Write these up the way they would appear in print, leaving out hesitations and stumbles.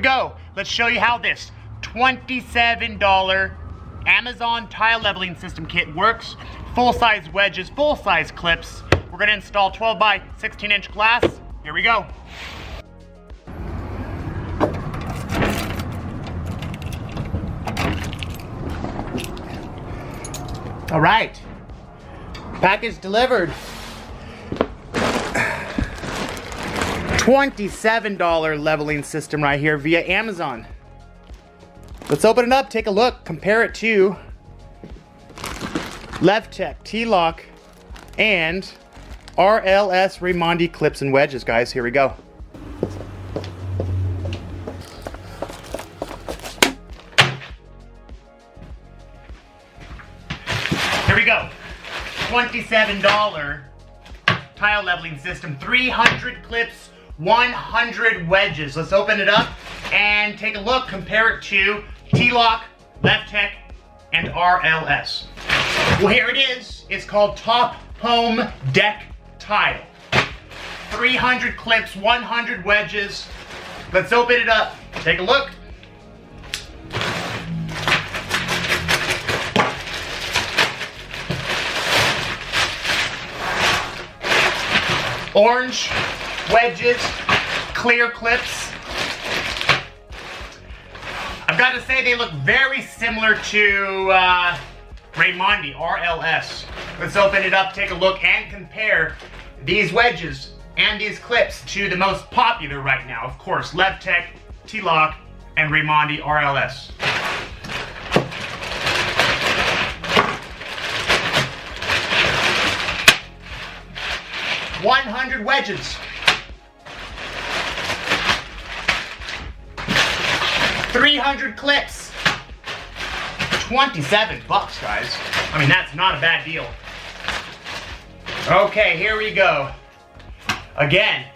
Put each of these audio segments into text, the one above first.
go. Let's show you how this $27 Amazon tile leveling system kit works. Full-size wedges, full-size clips. We're gonna install 12 by 16 inch glass. Here we go. All right, package delivered. $27 leveling system right here via Amazon. Let's open it up, take a look, compare it to Landberg, T-Lock, and RLS Raimondi clips and wedges, guys. Here we go. Here we go. $27 tile leveling system, 300 clips, 100 wedges. Let's open it up and take a look, compare it to T-Lock, Landberg, and RLS. Well, here it is. It's called Top Home Deck Tile. 300 clips, 100 wedges. Let's open it up, take a look. Orange wedges, clear clips. I've got to say they look very similar to Raimondi RLS. Let's open it up, take a look, and compare these wedges and these clips to the most popular right now. Of course, Landberg, T-Lock, and Raimondi RLS. $100 wedges. 300 clips. 27 bucks, guys. I mean, that's not a bad deal. Okay, here we go. Again,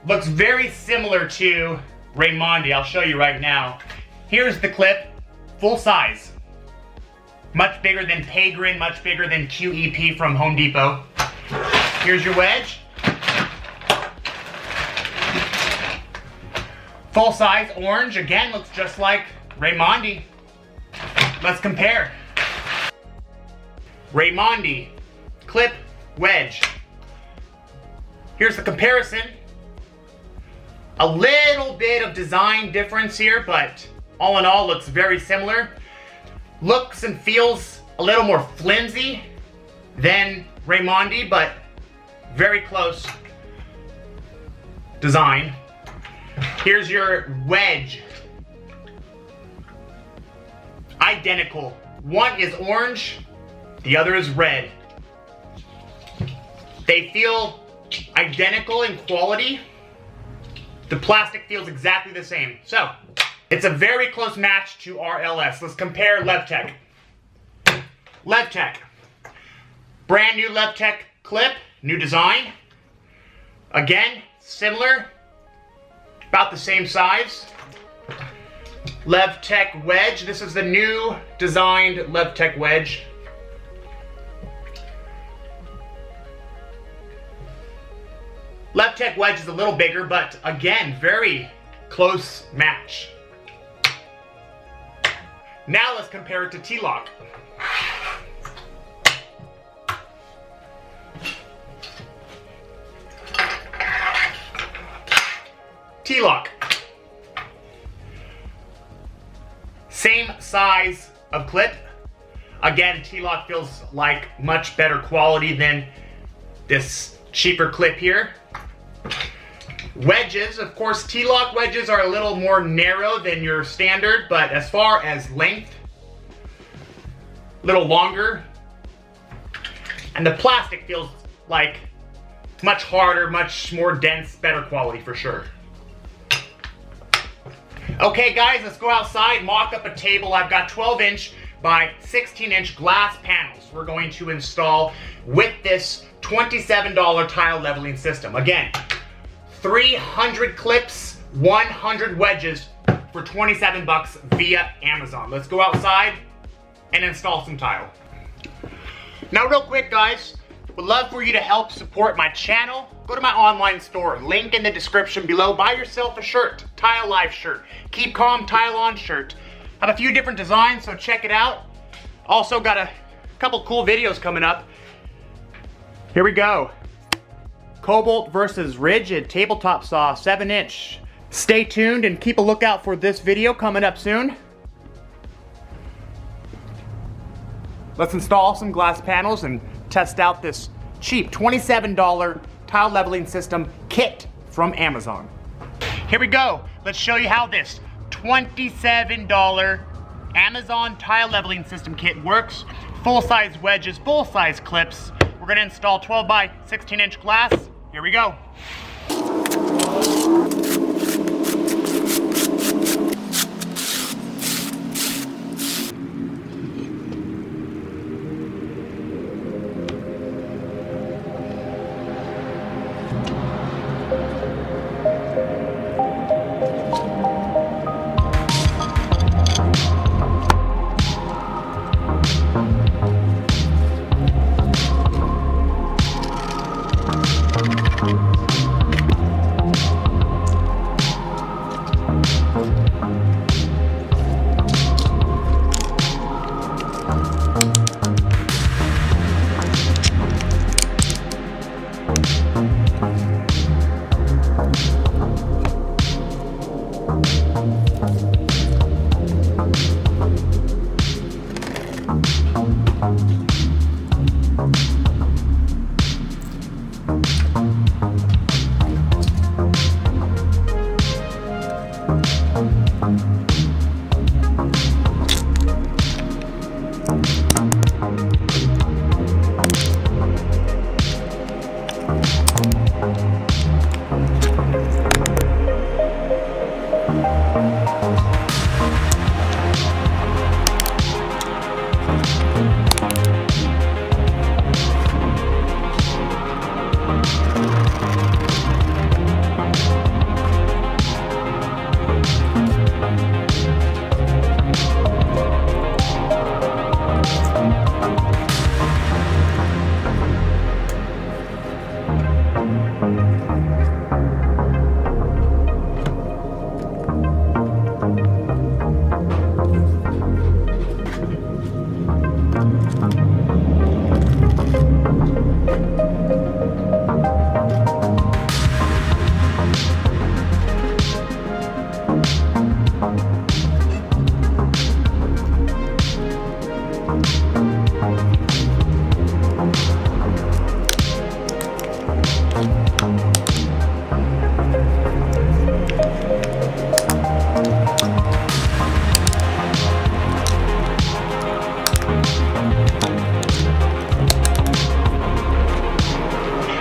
looks very similar to Raimondi. I'll show you right now. Here's the clip, full size. Much bigger than Pagrin, much bigger than QEP from Home Depot. Here's your wedge. Full size orange, again, looks just like Raimondi. Let's compare. Raimondi, clip, wedge. Here's the comparison. A little bit of design difference here, but all in all, looks very similar. Looks and feels a little more flimsy than Raimondi, but very close design. Here's your wedge. Identical. One is orange, the other is red. They feel identical in quality. The plastic feels exactly the same. So, it's a very close match to RLS. Let's compare Landberg. Landberg. Brand new Landberg clip, new design. Again, similar, about the same size. Landberg wedge, this is the new designed Landberg wedge. Landberg wedge is a little bigger, but again, very close match. Now let's compare it to T-Lock. T-Lock. Same size of clip. Again, T-Lock feels like much better quality than this cheaper clip here. Wedges, of course, T-Lock wedges are a little more narrow than your standard, but as far as length, a little longer. And the plastic feels like much harder, much more dense, better quality for sure. Okay guys, let's go outside, mock up a table. I've got 12-inch by 16-inch glass panels we're going to install with this $27 tile leveling system. Again, 300 clips, 100 wedges for 27 bucks via Amazon. Let's go outside and install some tile. Now real quick guys, would love for you to help support my channel. go to my online store, link in the description below. Buy yourself a shirt, Tile Life shirt, Keep Calm Tile On shirt. I have a few different designs, so check it out. Also got a couple cool videos coming up. Here we go. Cobalt versus Rigid tabletop saw, 7-inch. Stay tuned and keep a lookout for this video coming up soon. Let's install some glass panels and test out this cheap $27 tile leveling system kit from Amazon. Here we go. Let's show you how this $27 Amazon tile leveling system kit works. Full-size wedges, full-size clips. We're gonna install 12 by 16-inch glass. Here we go.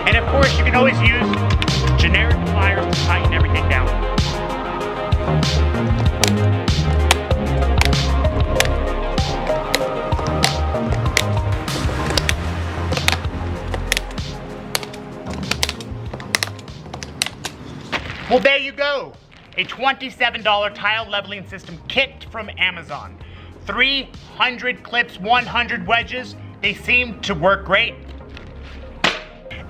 And of course, you can always use generic pliers to tighten everything down. Well, there you go. A $27 tile leveling system kit from Amazon. 300 clips, 100 wedges. They seem to work great.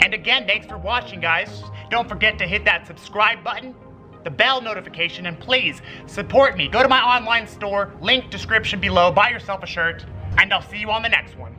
And again, thanks for watching, guys. Don't forget to hit that subscribe button, the bell notification, and please support me. Go to my online store, link description below, buy yourself a shirt, and I'll see you on the next one.